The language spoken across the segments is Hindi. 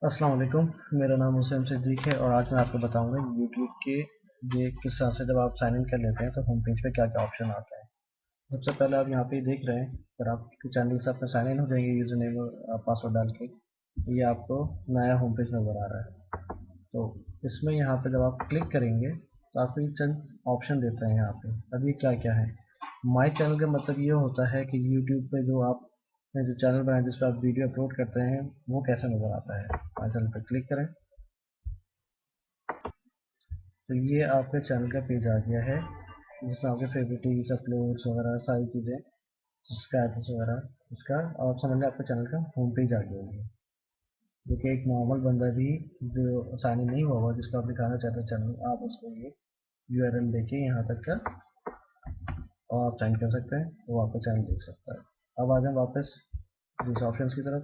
अस्सलाम वालेकुम। मेरा नाम हुसैन सिद्दीक है और आज मैं आपको बताऊंगा यूट्यूब के ये किस तरह से जब आप साइन इन कर लेते हैं तो होम पेज पे क्या क्या ऑप्शन आता है। सबसे पहले आप यहाँ पे देख रहे हैं, अगर आपके चैनल से अपने साइन इन हो जाएंगे यूजर नेम और पासवर्ड डाल के, ये आपको नया होम पेज नज़र आ रहा है। तो इसमें यहाँ पे जब आप क्लिक करेंगे तो आपको ये चंद ऑप्शन देता है। यहाँ पे अभी क्या क्या है, माई चैनल का मतलब ये होता है कि यूट्यूब पे जो आप जो चैनल बनाए जिस पर आप वीडियो अपलोड करते हैं वो कैसे नज़र आता है। माई चैनल पर क्लिक करें तो ये आपके चैनल का पेज आ गया है जिसमें आपके फेवरेटिस अपलोड्स वगैरह सारी चीज़ें, सब्सक्राइबर्स वगैरह इसका, और समझ लें आपके चैनल का होम पेज आ गया है। जो कि एक नॉर्मल बंदा भी जो साइन इन नहीं हुआ हुआ जिसको आप दिखाना चाहते हैं चैनल, आप उसको ये यूआरएल देके यहाँ तक का और आप साइन कर सकते हैं, वो आपका चैनल देख सकता है। अब आ जाए वापस दूसरे ऑप्शन की तरफ।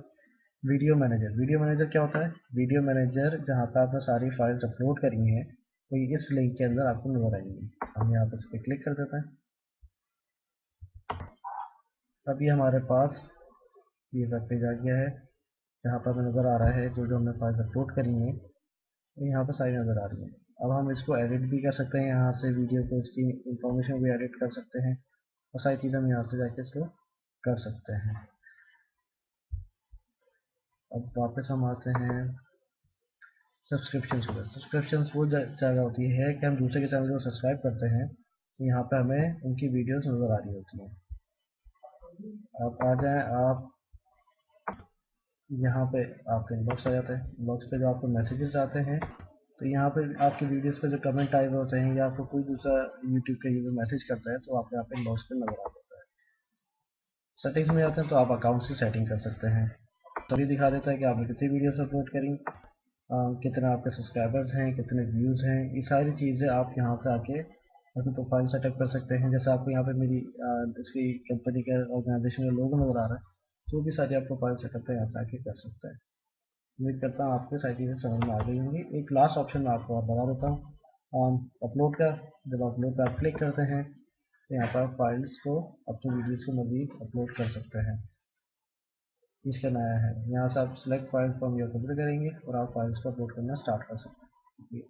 वीडियो मैनेजर, वीडियो मैनेजर क्या होता है? वीडियो मैनेजर जहाँ पे आपने सारी फाइल्स अपलोड करी हैं तो ये इस लिंक के अंदर आपको नजर आएंगी। हम यहाँ पर इस पर क्लिक कर देते हैं। अब ये हमारे पास ये वेब पेज आ गया है जहाँ पर हमें नज़र आ रहा है जो जो हमने फाइल्स अपलोड करी हैं तो यहाँ पर सारी नज़र आ रही है। अब हम इसको एडिट भी कर सकते हैं, यहाँ से वीडियो को इसकी इंफॉर्मेशन भी एडिट कर सकते हैं और सारी चीज़ें हम यहाँ से जाके इसको कर सकते हैं। अब वापस हम आते हैं सब्सक्रिप्शन की। सब्सक्रिप्शन वो जगह होती है कि हम दूसरे के चैनल को सब्सक्राइब करते हैं तो यहाँ पे हमें उनकी वीडियोस नज़र आ रही होती हैं। अब आ जाएं आप यहाँ पे, आपके इनबॉक्स आ जाते हैं। इनबॉक्स पे जो आपको मैसेजेस आते हैं तो यहाँ पे आपकी वीडियोस पे जो कमेंट आए हुए होते हैं या आपको कोई दूसरा यूट्यूब का यूजर मैसेज करता है तो आपको यहाँ पे इनबॉक्स पे नजर आ जाता है। सेटिंग्स में जाते हैं तो आप अकाउंट्स की सेटिंग कर सकते हैं। तो ये दिखा देता है कि आपने कितनी वीडियोस अपलोड करी, कितने आपके सब्सक्राइबर्स हैं, कितने व्यूज़ हैं। ये सारी चीज़ें आप यहाँ से आके अपनी प्रोफाइल सेटअप कर सकते हैं। जैसे आपको यहाँ पे मेरी इसकी कंपनी का ऑर्गेनाइजेशन का लोगो नज़र आ रहा है तो भी सारी आप प्रोफाइल सेटअप यहाँ से आके कर सकते हैं। उम्मीद करता हूँ आपको सारी चीज़ें समझ में आ गई होंगी। एक लास्ट ऑप्शन मैं आपको और बता देता हूँ अपलोड का। जब अपलोड पर आप क्लिक करते हैं तो यहाँ पर फाइल्स को, अपनी वीडियोज़ को मज़ीद अपलोड कर सकते हैं। इसका नया है, यहाँ से आप select files from your computer करेंगे और आप फाइल्स को अपलोड करना स्टार्ट कर सकते हैं।